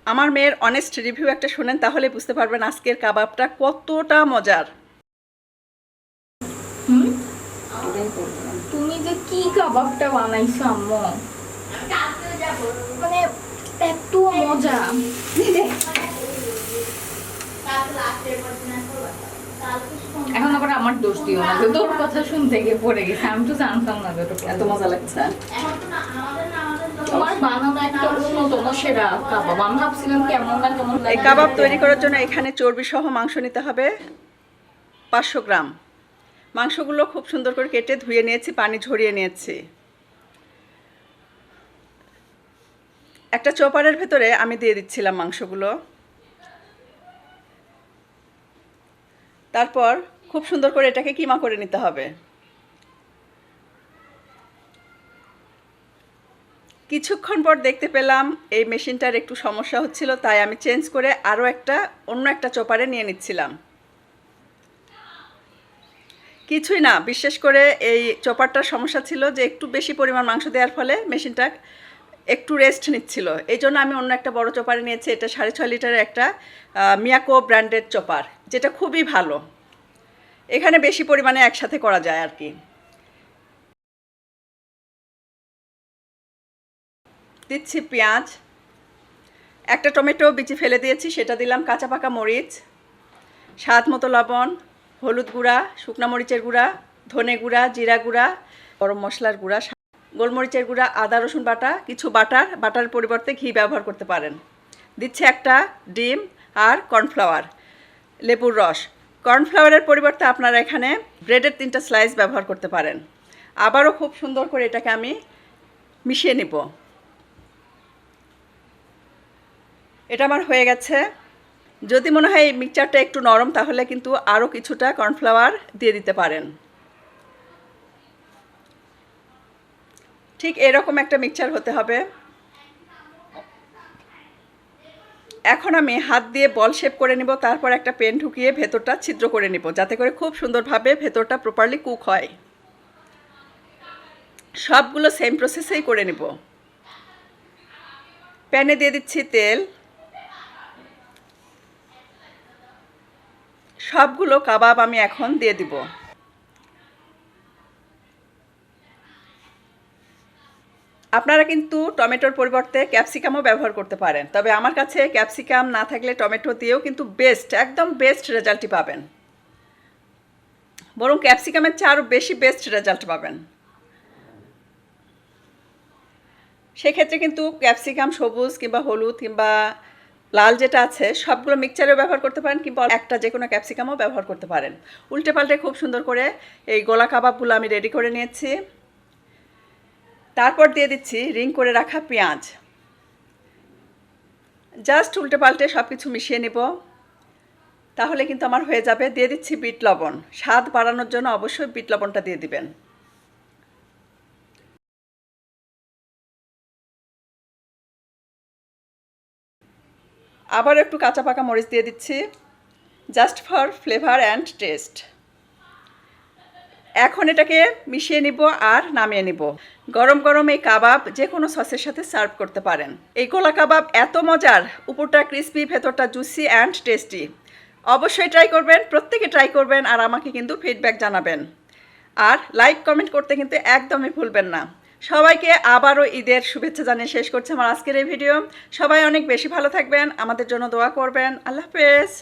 আমার মেয়ের honest review একটা শুনেন, তাহলে বুঝতে পারবেন আজকের কাবাবটা কতটা মজার। তুমি যে কি কাবাবটা বানাইছো আম্মু, মানে এত মজা। এখন আবার আমার দোষ দিও না যে তোর কথা শুনতে গিয়ে পড়ে গেছে, আমি তো জানতাম না এত মজা লাগছে। তোমার বানানো একটা অন্যতম সেরা কাবাব। আমি ভাবছিলাম কেমন না কেমন। এই কাবাব তৈরি করার জন্য এখানে চর্বি সহ মাংস নিতে হবে 500 গ্রাম। মাংসগুলো খুব সুন্দর করে কেটে ধুয়ে নিয়েছি, পানি ঝরিয়ে নিয়েছি। একটা চপারের ভেতরে আমি দিয়ে দিচ্ছিলাম মাংসগুলো। তারপর খুব সুন্দর করে এটাকে কিমা করে নিতে হবে। কিছুক্ষণ পর দেখতে পেলাম এই মেশিনটার একটু সমস্যা হচ্ছিল, তাই আমি চেঞ্জ করে আরও অন্য একটা চপারে নিয়ে নিচ্ছিলাম। কিছুই না, বিশেষ করে এই চপারটার সমস্যা ছিল যে একটু বেশি পরিমাণ মাংস দেওয়ার ফলে মেশিনটা একটু রেস্ট নিচ্ছিল। এই জন্য আমি অন্য একটা বড় চপারে নিয়েছি। এটা 6.5 লিটারের একটা মিয়াকো ব্র্যান্ডের চপার, যেটা খুবই ভালো। এখানে বেশি পরিমাণে একসাথে করা যায় আর কি। দিচ্ছি পেঁয়াজ, একটা টমেটো বিচি ফেলে দিয়েছি, সেটা দিলাম। কাঁচা পাকা মরিচ, স্বাদ মতো লবণ, হলুদ গুঁড়া, শুকনা মরিচের গুঁড়া, ধনে গুঁড়া, জিরা গুঁড়া, গরম মশলার গুঁড়া, গোলমরিচের গুঁড়া, আদা রসুন বাটা, কিছু বাটার পরিবর্তে ঘি ব্যবহার করতে পারেন। দিচ্ছে একটা ডিম আর কর্নফ্লাওয়ার, লেবুর রস। কর্নফ্লাওয়ারের পরিবর্তে আপনারা এখানে ব্রেডের 3টা স্লাইস ব্যবহার করতে পারেন। আবারও খুব সুন্দর করে এটাকে আমি মিশিয়ে নিব। এটা আমার হয়ে গেছে। যদি মনে হয় এই মিক্সচারটা একটু নরম, তাহলে কিন্তু আরও কিছুটা কর্নফ্লাওয়ার দিয়ে দিতে পারেন। ঠিক এরকম একটা মিক্সচার হতে হবে। এখন আমি হাত দিয়ে বল শেপ করে নিব, তারপর একটা পেন ঢুকিয়ে ভেতরটা ছিদ্র করে নিব, যাতে করে খুব সুন্দরভাবে ভেতরটা প্রপারলি কুক হয়। সবগুলো সেম প্রসেসেই করে নিব। প্যানে দিয়ে দিচ্ছি তেল। সবগুলো কাবাব আমি এখন দিয়ে দিব। আপনারা কিন্তু টমেটোর পরিবর্তে ক্যাপসিকামও ব্যবহার করতে পারেন, তবে আমার কাছে ক্যাপসিকাম না থাকলে টমেটো দিয়েও কিন্তু একদম বেস্ট রেজাল্টই পাবেন। বরং ক্যাপসিকামের চেয়ে আরও বেশি বেস্ট রেজাল্ট পাবেন। সেক্ষেত্রে কিন্তু ক্যাপসিকাম সবুজ কিংবা হলুদ কিংবা লাল যেটা আছে সবগুলো মিক্সচারেও ব্যবহার করতে পারেন, কিংবা একটা যে কোনো ক্যাপসিকামও ব্যবহার করতে পারেন। উল্টে পাল্টে খুব সুন্দর করে এই গোলা কাবাবগুলো আমি রেডি করে নিয়েছি। তারপর দিয়ে দিচ্ছি রিং করে রাখা পেঁয়াজ। জাস্ট উল্টে পাল্টে সব কিছু মিশিয়ে নেব, তাহলে কিন্তু আমার হয়ে যাবে। দিয়ে দিচ্ছি বিট লবণ। স্বাদ বাড়ানোর জন্য অবশ্যই বিট লবণটা দিয়ে দিবেন। আবার একটু কাঁচা পাকা মরিচ দিয়ে দিচ্ছি, just for flavour and test. এখন এটাকে মিশিয়ে নিব আর নামিয়ে নিব। গরম গরম এই কাবাব যে কোনো সসের সাথে সার্ভ করতে পারেন। এই গোলা কাবাব এত মজার, উপরটা ক্রিস্পি, ভেতরটা জুসি অ্যান্ড টেস্টি। অবশ্যই ট্রাই করবেন, প্রত্যেকে ট্রাই করবেন, আর আমাকে কিন্তু ফিডব্যাক জানাবেন। আর লাইক কমেন্ট করতে কিন্তু একদমই ভুলবেন না। সবাইকে আবারও ঈদের শুভেচ্ছা জানিয়ে শেষ করছি আমার আজকের এই ভিডিও। সবাই অনেক বেশি ভালো থাকবেন, আমাদের জন্য দোয়া করবেন। আল্লাহ হাফেজ।